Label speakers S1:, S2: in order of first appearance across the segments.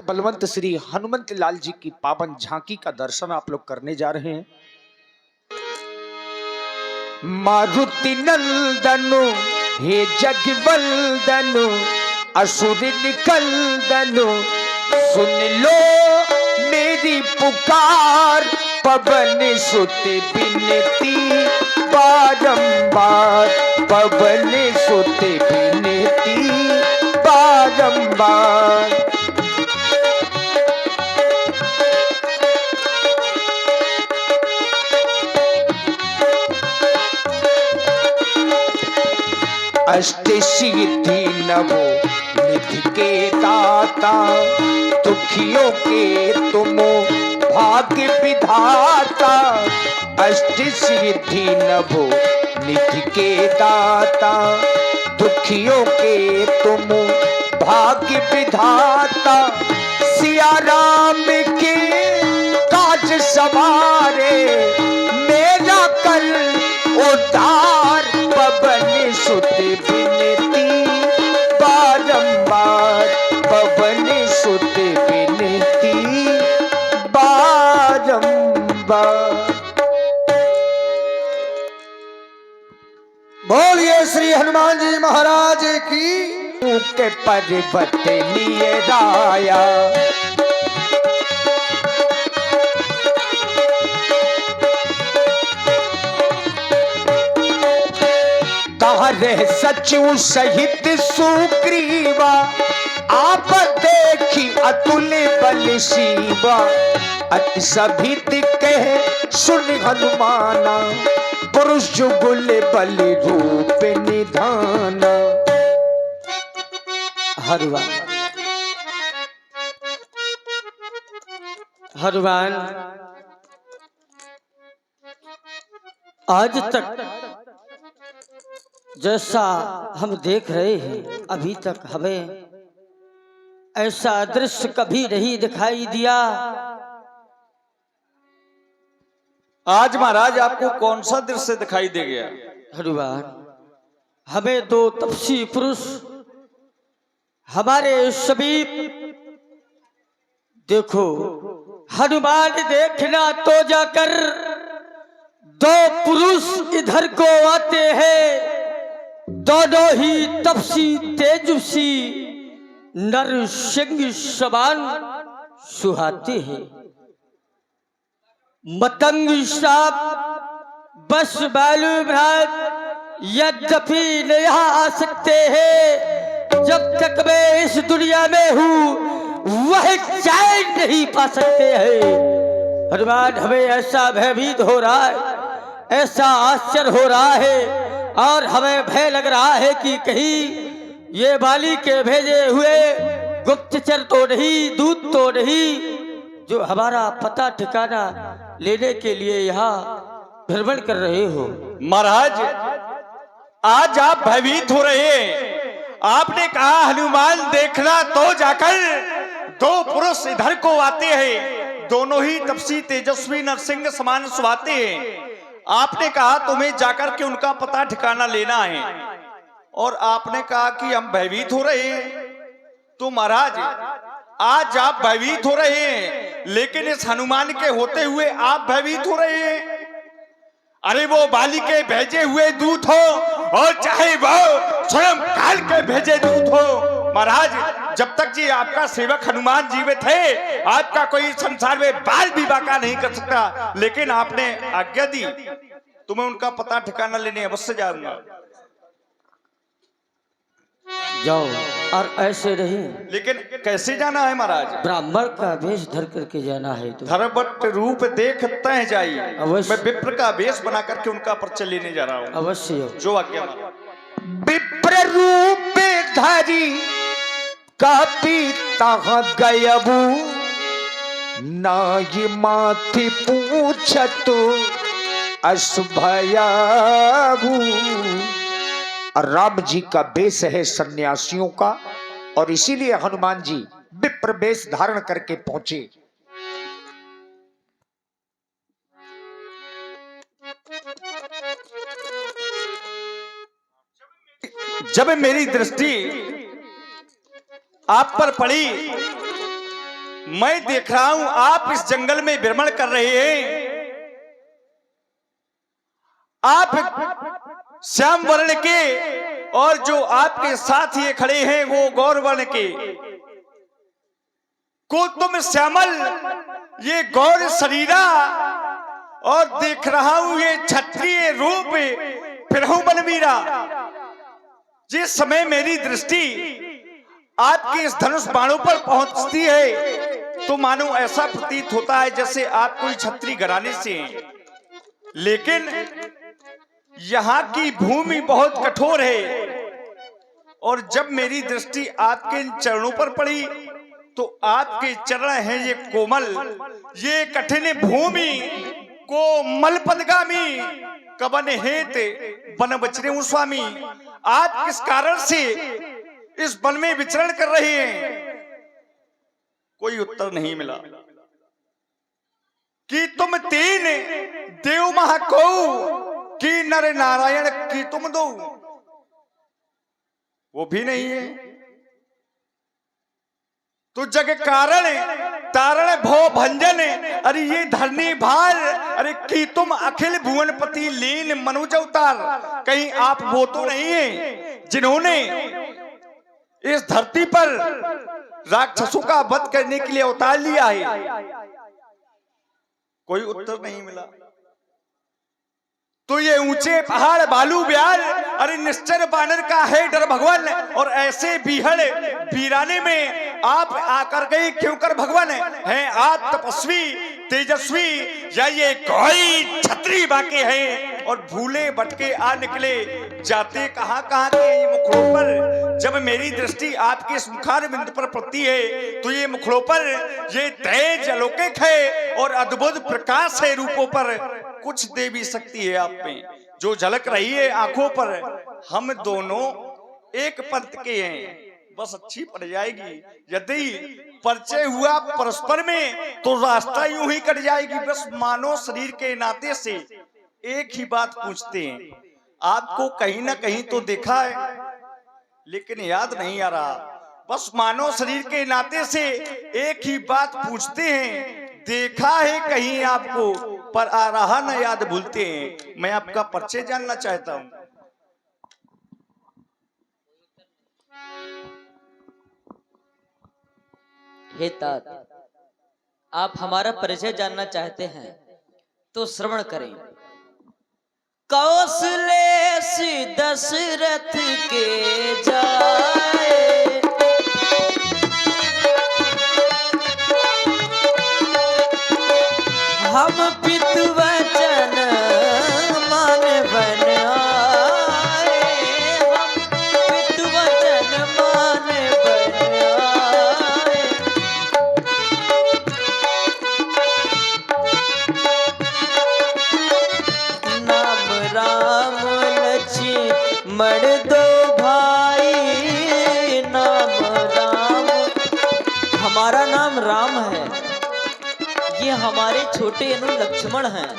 S1: बलवंत श्री हनुमंत लाल जी की पावन झांकी का दर्शन आप लोग करने जा रहे हैं। मारुति नंदनु हे जगवंदनु असुर निकंदनु सुन लो मेरी पुकार, पवन सुत बिनती बारंबार, पवन सुत बिनती बारंबार। अष्ट सिद्धि नवो निधि के दाता, दुखियों के तुम भाग्य विधाता। अष्ट सिद्धि नवो निधि के दाता, दुखियों के तुम भाग्य विधाता। सिया राम के काज सवारे, मेरा कर उद्धार, पवन सुत बिनती बारंबार, पवन सुत बिनती बारंबार।
S2: बोलिए श्री हनुमान जी महाराज की।
S1: के पर्वत लिए राया, तारे सचिव सहित सुग्रीवा, आप देखी अतुल बल शिवा। अति सभी कहे सुन हनुमाना, पुरुष जुगुल बल रूप निधाना। हनुमान
S3: हनुमान आज तक जैसा हम देख रहे हैं, अभी तक हमें ऐसा दृश्य कभी नहीं दिखाई दिया।
S4: आज महाराज आपको कौन सा दृश्य दिखाई दे गया?
S3: हनुमान, हमें दो तपस्वी पुरुष हमारे समीप, देखो हनुमान देखना तो जाकर दो पुरुष इधर को आते हैं, दोनों ही तपसी तेजस्वी नर सिंह समान सुहाते हैं। मतंग साहब बस मालूम है, यद्यपि नहीं यहाँ आ सकते हैं, जब तक मैं इस दुनिया में हूँ वह चैन नहीं पा सकते हैं। हनुमान, हमें ऐसा भयभीत हो रहा है, ऐसा आश्चर्य हो रहा है, और हमें भय लग रहा है कि कहीं ये बाली के भेजे हुए गुप्तचर तो नहीं, दूत तो नहीं, जो हमारा पता ठिकाना लेने के लिए यहाँ भ्रमण कर रहे हो।
S4: महाराज, आज आप भयभीत हो रहे हैं। आपने कहा हनुमान देखना तो जाकर दो पुरुष इधर को आते हैं, दोनों ही तपसी तेजस्वी नरसिंह समान सुहाते हैं। आपने कहा तुम्हें जाकर के उनका पता ठिकाना लेना है, और आपने कहा कि हम भयभीत हो रहे हैं। तो महाराज, आज आप भयभीत हो रहे हैं, लेकिन इस हनुमान के होते हुए आप भयभीत हो रहे हैं। अरे वो बाली के भेजे हुए दूत हो, और चाहे वो स्वयं काल के भेजे दूत हो, महाराज जब तक जी आपका सेवक हनुमान जीवित है, आपका कोई संसार में बाल भी बाका नहीं कर सकता। लेकिन आपने आज्ञा दी, तुम्हें उनका पता ठिकाना लेने अवश्य जाऊंगा।
S3: जाओ, और ऐसे नहीं।
S4: लेकिन कैसे जाना है महाराज?
S3: ब्राह्मण का वेश धर करके जाना है। तो
S4: धर्मवत रूप देख तय जाइए।
S3: अवश्य।
S4: मैं विप्र का वेश बना करके उनका परिचय लेने जा रहा हूँ।
S3: अवश्य।
S4: जो आज्ञा।
S1: विप्र रूप धरी कपिता गयबू, नाई माथि पूछत अशुभयाबू। राम जी का वेश है सन्यासियों का, और इसीलिए हनुमान जी विप्र वेश धारण करके पहुंचे।
S4: जब मेरी दृष्टि आप पर पड़ी मैं देख रहा हूं आप इस जंगल में भ्रमण कर रहे हैं। आप श्याम वर्ण के और जो आपके साथ ये खड़े हैं वो गौर वर्ण के, को तुम श्यामल ये गौर शरीरा और देख रहा हूं ये क्षत्रिय रूप फिर हूं बनवीरा। जिस समय मेरी दृष्टि आपके इस धनुष बाणों पर पहुंचती है तो मानो ऐसा प्रतीत होता है जैसे आप कोई क्षत्रिय घराने से हैं। लेकिन यहाँ की भूमि बहुत कठोर है और जब मेरी दृष्टि आपके इन चरणों पर पड़ी तो आपके चरण हैं ये कोमल, ये कठिन भूमि कोमल पदगामी कवन हेत वन बचरे स्वामी। आप किस कारण से इस वन में विचरण कर रहे हैं? कोई उत्तर नहीं मिला। कि तुम तीन देव महाको कि नर नारायण की तुम दो, वो भी नहीं है। तो जग कारण तारण भव भंजन, अरे ये धरनी भार, अरे की तुम अखिल भुवनपति लीन मनुज अवतार। कहीं आप वो तो नहीं है जिन्होंने इस धरती पर राक्षसों का वध करने के लिए अवतार लिया है? कोई उत्तर नहीं मिला। तो ये ऊंचे पहाड़ बालू ब्याल, अरे निश्चर बानर का है डर भगवान, और ऐसे बीहड़ वीराने में आप आकर गए क्यों कर भगवान? हैं आप तपस्वी तेजस्वी या ये कोई छत्री बाके हैं और भूले भटके आ निकले? जाते कहां कहां के ये मुखड़ों पर जब मेरी दृष्टि आपके इस मुखार बिंदु पर पड़ती है तो ये मुखड़ों पर ये तेज अलौकिक है और अद्भुत प्रकाश है रूपों पर। कुछ देवी शक्ति है आप में जो झलक रही है आंखों पर। हम दोनों एक पंथ के हैं, बस अच्छी पड़ जाएगी। यदि परिचय हुआ परस्पर में तो रास्ता यूं ही कट जाएगी। बस मानव शरीर के नाते से एक ही बात पूछते हैं। आपको कहीं ना कहीं तो देखा है लेकिन याद नहीं आ रहा। बस मानव शरीर के नाते से एक ही बात पूछते हैं, देखा है कहीं आपको पर आ रहा न याद भूलते हैं। मैं आपका परिचय जानना चाहता हूं।
S3: हे तात, आप हमारा परिचय जानना चाहते हैं तो श्रवण करें। कौशलेश दशरथ के जाए, हम पितु वचन मान बन आए, हम पितु वचन मान बन आए। नाम राम लक्ष्मण दो भाई, नाम राम, हमारा नाम राम है, ये हमारे छोटे अनु लक्ष्मण हैं।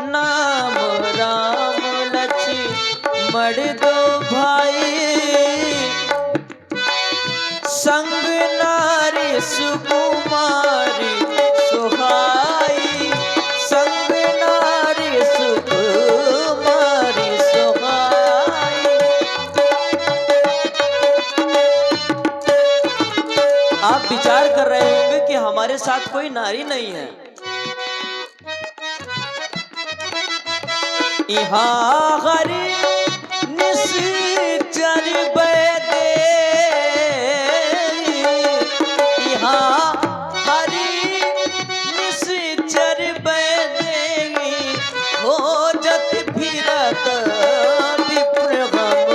S3: नाम राम लक्ष्मण दो भाई, संग नारी सुकुमारी सुहाई, संग नारी सुकुमारी सुहाई। आप विचार कर रहे होंगे कि हमारे साथ कोई नारी नहीं है। यहाँ हरि निश्चर बैदे, यहाँ हरि निश्चर बैदे, हो जत फिरत विप्र हम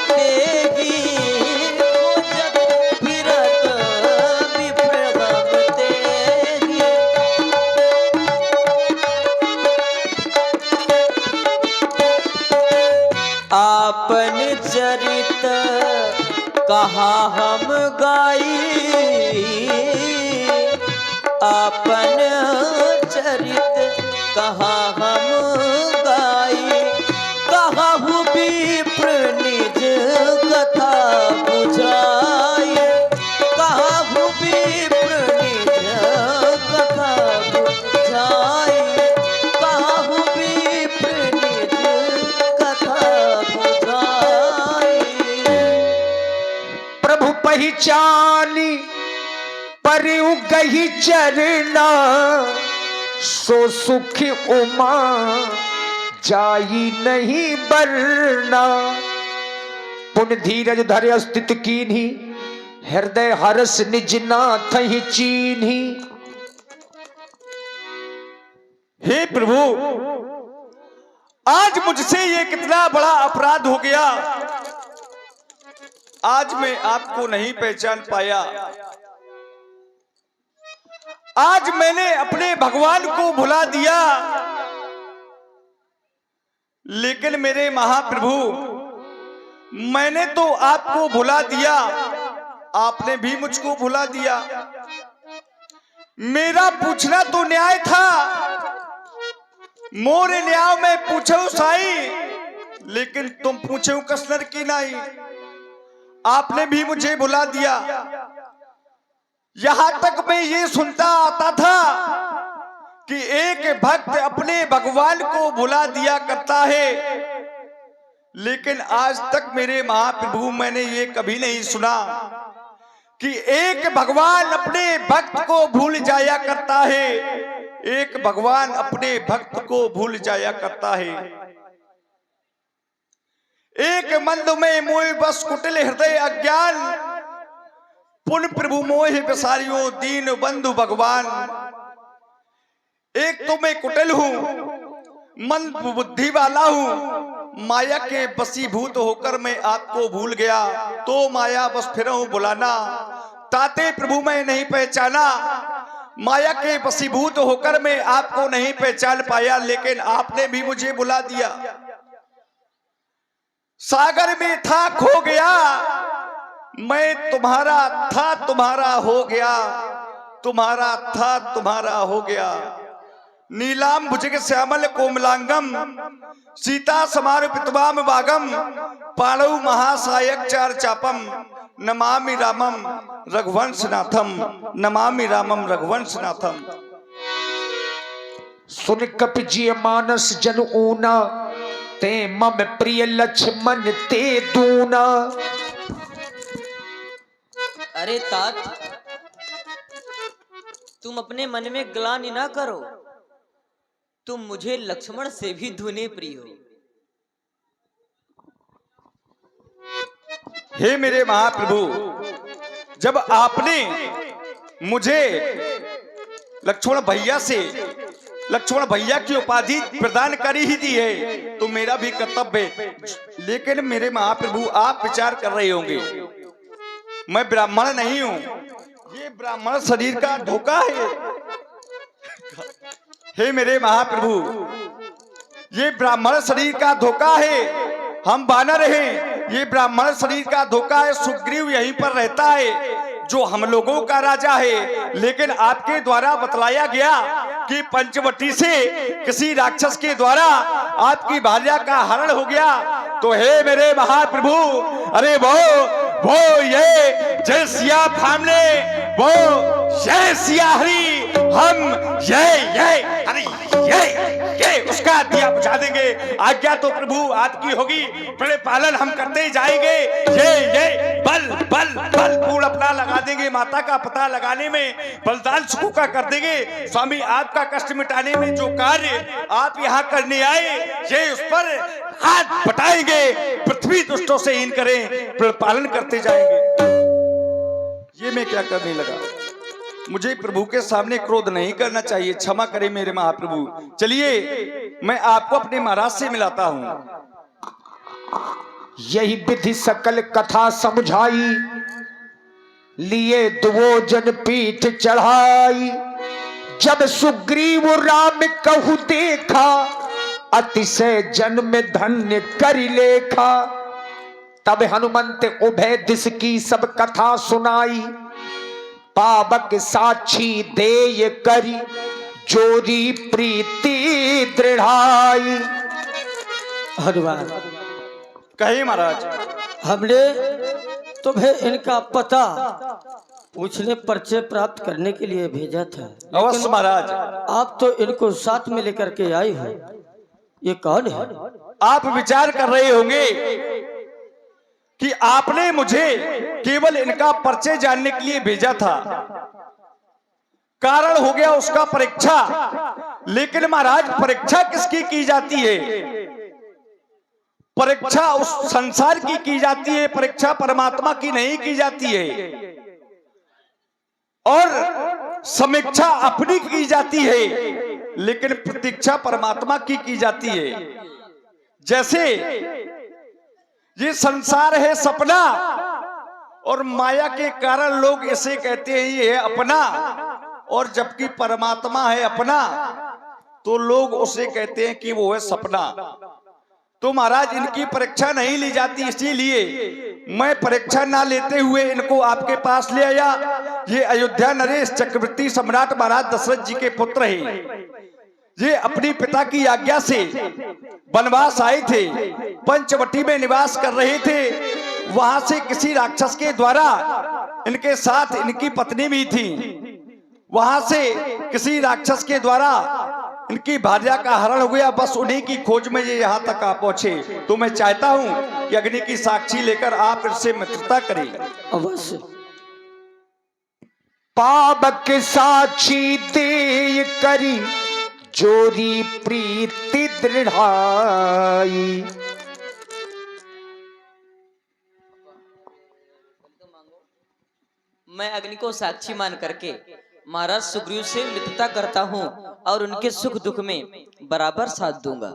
S3: तेगी, हो जत फिरत विप्र हम तेगी। आपन चरित कहा हम गाई, आपन चरित कहा हम गाई। कहु विप्र निज कथा बुझाई, कहु विप्र
S1: मरु गही चरना सो सुख उमा जाई नहीं बरना। पुन धीरज धर अस्तित्व कीन्ही हृदय हरस निज नाथ ही चीन्ही।
S4: हे प्रभु, आज मुझसे ये कितना बड़ा अपराध हो गया। आज मैं आपको नहीं पहचान पाया। आज मैंने अपने भगवान को भुला दिया। लेकिन मेरे महाप्रभु, मैंने तो आपको भुला दिया, आपने भी मुझको भुला दिया। मेरा पूछना तो न्याय था, मोरे न्याय में पूछो साई, लेकिन तुम पूछो कसनर की नहीं। आपने भी मुझे भुला दिया। यहां तक मैं ये सुनता आता था कि एक भक्त अपने भगवान को भुला दिया करता है, लेकिन आज तक मेरे महाप्रभु मैंने ये कभी नहीं सुना कि एक भगवान अपने भक्त को भूल जाया करता है। एक भगवान अपने भक्त को भूल जाया करता है। एक मंद में मोह बस कुटिल हृदय अज्ञान, पुन प्रभु मोह बसारियों दीन बंधु भगवान। एक तो मैं कुटिल हूं, मंद बुद्धि वाला हूं, माया के बसीभूत होकर मैं आपको भूल गया, तो माया बस फिर हूं बुलाना। ताते प्रभु मैं नहीं पहचाना, माया के बसीभूत होकर मैं आपको नहीं पहचान पाया, लेकिन आपने भी मुझे बुला दिया। सागर में था खो गया, मैं तुम्हारा था तुम्हारा हो गया, तुम्हारा था तुम्हारा हो गया। नीलाम भुजग श्यामल कोमलांगम, सीता समारूपितवाम भागम, पाणौ महासायक चार चापम, नमामि रामम रघुवंशनाथम, नमामि रामम रघुवंशनाथम।
S1: सुन कपिजिय मानस जन ऊना, ते मम प्रिय लक्ष्मण ते दूना।
S3: अरे तात, तुम अपने मन में ग्लानि ना करो, तुम मुझे लक्ष्मण से भी धुने प्रिय हो।
S4: हे मेरे महाप्रभु, जब आपने मुझे लक्ष्मण भैया से लक्ष्मण भैया की उपाधि प्रदान करी ही दी है, तो मेरा भी कर्तव्य है। लेकिन मेरे महाप्रभु, आप विचार कर रहे होंगे मैं ब्राह्मण नहीं हूं, ये ब्राह्मण शरीर का धोखा है। हे मेरे महाप्रभु, ये ब्राह्मण शरीर का धोखा है। हम वानर हैं, ये ब्राह्मण शरीर का धोखा है। सुग्रीव यहीं पर रहता है, जो हम लोगों का राजा है। लेकिन आपके द्वारा बतलाया गया कि पंचवटी से किसी राक्षस के द्वारा आपकी भार्या का हरण हो गया। तो हे मेरे महाप्रभु, अरे वो ये जय सिया फामले, वो जय सिया हरि, हम ये अरे ये उसका दिया बुझा देंगे। आज्ञा तो प्रभु आपकी होगी, बड़े पालन हम करते ही जाएंगे। ये बल बल बल पूर्ण अपना लगा देंगे, माता का पता लगाने में बलिदान सुखों का कर देंगे। स्वामी, आपका कष्ट मिटाने में जो कार्य आप यहाँ करने आए, ये उस पर हाथ बटाएंगे, पृथ्वी दुष्टों से हीन करें, पालन करते जाएंगे। ये मैं क्या करने लगा? मुझे प्रभु के सामने क्रोध नहीं करना चाहिए। क्षमा करें मेरे महाप्रभु। चलिए मैं आपको अपने महाराज से मिलाता हूँ।
S1: यही विधि सकल कथा समझाई, लिए दुवो जन पीठ चढ़ाई। जब सुग्रीव राम कहु देखा, अतिशय जन्म धन्य करि लेखा। तब हनुमंत उभय दिस की सब कथा सुनाई। पावक साक्षी देय करी, जोरी प्रीति दृढ़ाई।
S3: हनुमान,
S4: कहे महाराज,
S3: हमने तुम्हें इनका पता पूछने, पर्चे प्राप्त करने के लिए भेजा था।
S4: अवश्य महाराज।
S3: आप तो इनको साथ में लेकर के आए हो, ये कौन है?
S4: आप विचार कर रहे होंगे कि आपने मुझे केवल इनका परिचय जानने के लिए भेजा था, कारण हो गया उसका परीक्षा। लेकिन महाराज परीक्षा किसकी की जाती है? परीक्षा उस संसार की जाती है, परीक्षा परमात्मा की नहीं की जाती है। और समीक्षा अपनी की जाती है, लेकिन प्रतीक्षा परमात्मा की जाती है। जैसे ये संसार है सपना, और माया के कारण लोग इसे कहते हैं ये है अपना, और जबकि परमात्मा है अपना तो लोग उसे कहते हैं कि वो है सपना। तो महाराज इनकी परीक्षा नहीं ली जाती, इसीलिए मैं परीक्षा ना लेते हुए इनको आपके पास ले आया। ये अयोध्या नरेश चक्रवर्ती सम्राट महाराज दशरथ जी के पुत्र हैं। ये अपनी पिता की आज्ञा से वनवास आए थे, पंचवटी में निवास कर रहे थे। वहां से किसी राक्षस के द्वारा इनके साथ इनकी पत्नी भी थी, वहां से किसी राक्षस के द्वारा इनकी भार्या का हरण हो गया। बस उन्हीं की खोज में ये यहाँ तक आ पहुंचे। तो मैं चाहता हूं कि अग्नि की साक्षी लेकर आप इनसे मित्रता करें।
S3: अवश्य।
S1: पावक साक्षी दे करी जोरी प्रीति दृढ़ाई।
S5: मैं अग्नि को साक्षी मान करके महाराज सुग्रीव से मित्रता करता हूँ और उनके सुख दुख में बराबर साथ दूंगा।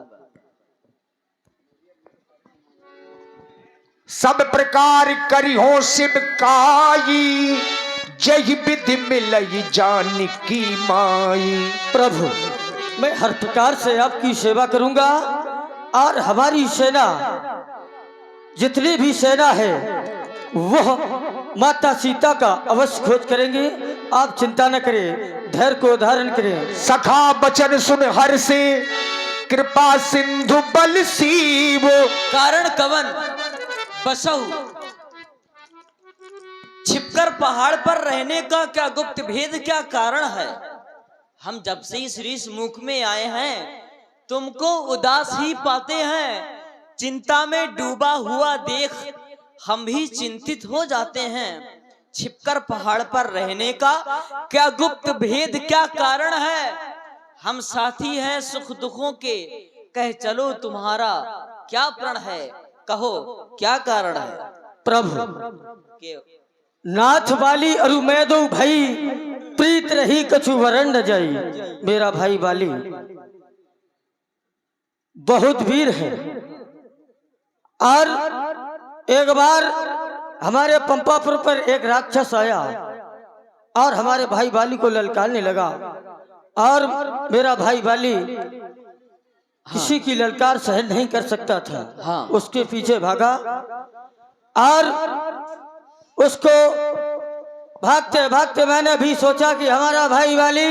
S1: सब प्रकार करी हो शिव काई, जय विधि मिलई जानकी माई।
S3: प्रभु मैं हर प्रकार से आपकी सेवा करूंगा, और हमारी सेना जितनी भी सेना है वह माता सीता का अवश्य खोज करेंगे। आप चिंता न करें, धैर्य को धारण करें।
S1: सखा बचन सुन हर से कृपा सिंधु बल सीवो।
S5: कारण कवन बसहु छिपकर पहाड़ पर रहने का क्या गुप्त भेद, क्या कारण है? हम जब से इस ऋषि मुख में आए हैं तुमको उदास ही पाते हैं। चिंता में डूबा हुआ देख हम भी चिंतित हो जाते हैं। छिपकर पहाड़ पर रहने का क्या गुप्त भेद, क्या कारण है? हम साथी हैं सुख दुखों के, कह चलो तुम्हारा क्या प्रण है? कहो क्या कारण है?
S3: प्रभु नाथ वाली अरु मैं दो भाई, प्रीत रही कछु वरण न जाई। मेरा भाई वाली बहुत वीर है, और एक बार हमारे पंपापुर पर एक राक्षस आया और हमारे भाई बाली को ललकारने लगा, और मेरा भाई बाली किसी की ललकार सहन नहीं कर सकता था। उसके पीछे भागा, और उसको भागते भागते मैंने भी सोचा कि हमारा भाई वाली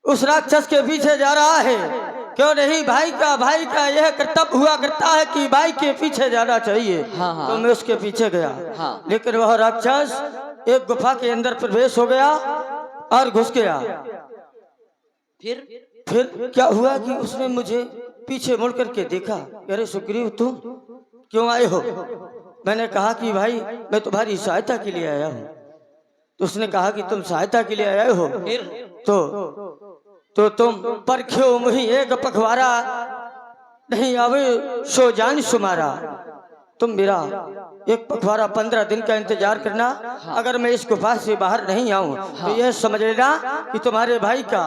S3: उस राक्षस के पीछे जा रहा है, क्यों नहीं भाई का यह कर्तव्य हुआ करता है कि भाई के पीछे जाना चाहिए। तो मैं उसके पीछे गया, लेकिन वह राक्षस एक गुफा के अंदर प्रवेश हो गया और घुस गया। फिर क्या हुआ कि उसने मुझे पीछे मुड़ करके देखा। अरे सुग्रीव तुम क्यों आए हो? मैंने कहा कि भाई मैं तुम्हारी सहायता के लिए आया हूँ। तो उसने कहा कि तुम सहायता के लिए आए हो, तो तुम परख्यो मुही एक पखवारा, नहीं आवे सो जान सुमारा। तुम मेरा एक पखवारा 15 दिन का इंतजार करना। अगर मैं इस गुफा से बाहर नहीं आऊं तो यह समझ लेना कि तुम्हारे भाई का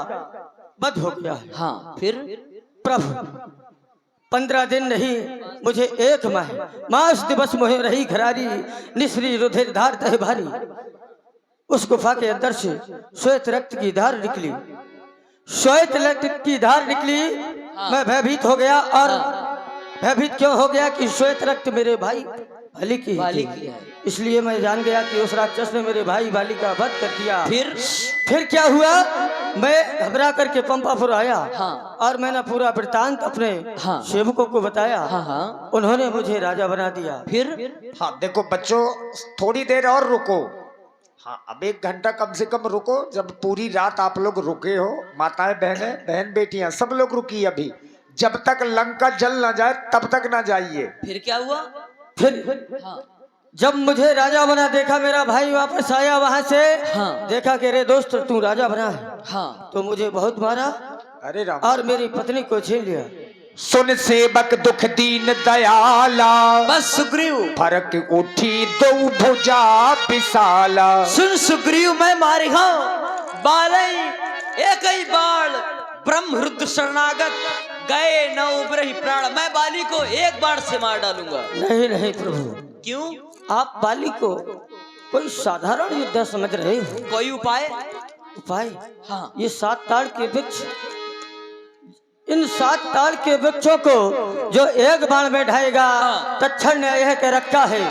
S3: वध हो गया है।
S5: फिर
S3: प्रभु 15 दिन नहीं, मुझे एक मास दिवस मोहे रही घरारी, निसरी रुधिर धार तह भारी। उस गुफा के अंदर से श्वेत रक्त की धार निकली, श्वेत रक्त की धार निकली। मैं भयभीत हो गया, और भयभीत क्यों हो गया कि श्वेत रक्त मेरे भाई बाली की है। इसलिए मैं जान गया कि उस राक्षस ने मेरे भाई बाली का वध कर दिया। फिर क्या हुआ? मैं घबरा करके पंपापुर आया, और मैंने पूरा वृत्तांत अपने सेवकों को बताया। उन्होंने मुझे राजा बना दिया।
S5: फिर
S1: देखो बच्चों, थोड़ी देर और रुको। अब 1 घंटा कम से कम रुको। जब पूरी रात आप लोग रुके हो, माताएं बहन बेटियां सब लोग रुकी अभी। जब तक लंका जल ना जाए तब तक ना जाइए।
S5: फिर क्या हुआ?
S3: फिर जब मुझे राजा बना देखा, मेरा भाई वापस आया वहां से,
S5: हाँ।
S3: देखा कि रे दोस्त तू राजा बना है,
S5: हाँ।
S3: तो मुझे बहुत मारा
S1: अरे राम,
S3: और मेरी पत्नी को छीन लिया।
S1: सुन सेवक दुख दीन दयाला,
S5: बस सुग्रीव,
S1: फरक उठी दो भुजा विशाला।
S5: सुन सुग्रीव, मैं मारेगा बालई एक ही बाण, ब्रह्म रुद्र शरणागत गए न उबरहि प्राण। मैं बाली को एक बाण से मार डालूंगा।
S3: नहीं नहीं प्रभु,
S5: क्यों?
S3: आप बाली को कोई साधारण युद्ध समझ रहे हो।
S5: कोई उपाय?
S3: उपाय?
S5: हाँ।
S3: ये 7 ताड़ के वृक्ष, इन 7 ताड़ के वृक्षों को जो एक बाण में ढाएगा,
S5: हाँ।
S3: तक्षण ने यह कह रखा है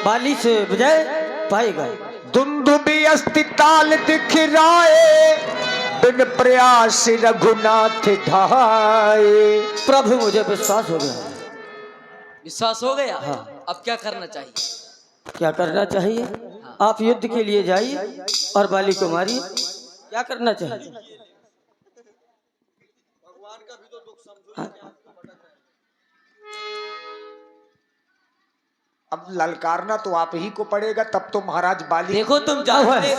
S3: बाली से विजय पाएगा।
S1: दुंदुबी अस्ति ताल दिखराए, बिन प्रयास रघुनाथ ढाए।
S3: प्रभु मुझे विश्वास हो गया।
S5: विश्वास हो गया?
S3: हाँ।
S5: अब क्या करना चाहिए?
S3: क्या करना चाहिए? आप युद्ध के लिए जाइए और बाली को मारिए। क्या करना चाहिए?
S1: अब ललकारना तो आप ही को पड़ेगा, तब तो महाराज बाली।
S5: देखो तुम जानते,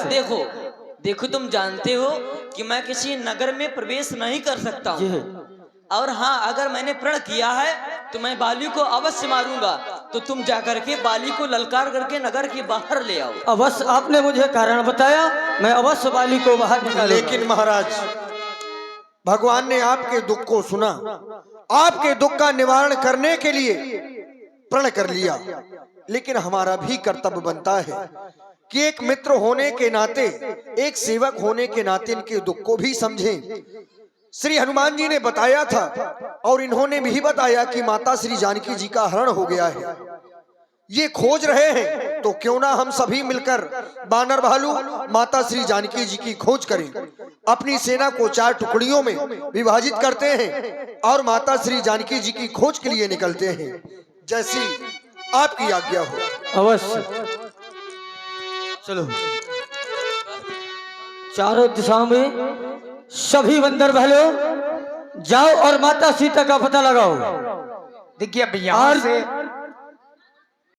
S5: देखो तुम जानते हो कि मैं किसी नगर में प्रवेश नहीं कर सकता
S3: जी।
S5: हूँ, और हाँ, अगर मैंने प्रण किया है तो मैं बाली को अवश्य मारूंगा। तो तुम जाकर के बाली को ललकार करके नगर के बाहर ले आओ।
S3: अवश्य, आपने मुझे कारण बताया, मैं अवश्य बाली को बाहर निकालूंगा।
S2: लेकिन महाराज, भगवान ने आपके दुख को सुना, आपके दुख का निवारण करने के लिए प्रण कर लिया, लेकिन हमारा भी कर्तव्य बनता है कि एक मित्र होने के नाते, एक सेवक होने के नाते इनके दुख को भी समझें। श्री हनुमान जी ने बताया था और इन्होंने भी बताया कि माता श्री जानकी जी का हरण हो गया है। ये खोज रहे हैं, तो क्यों ना हम सभी मिलकर बानर भालू माता श्री जानकी जी की खोज करें। अपनी सेना को 4 टुकड़ियों में विभाजित करते हैं और माता श्री जानकी जी की खोज के लिए निकलते हैं, जैसी आपकी आज्ञा हो।
S3: अवश्य, चलो। चारों दिशाओं में सभी बंदर भालू जाओ और माता सीता का पता लगाओ।
S1: देखिए अब यहाँ
S3: और
S1: से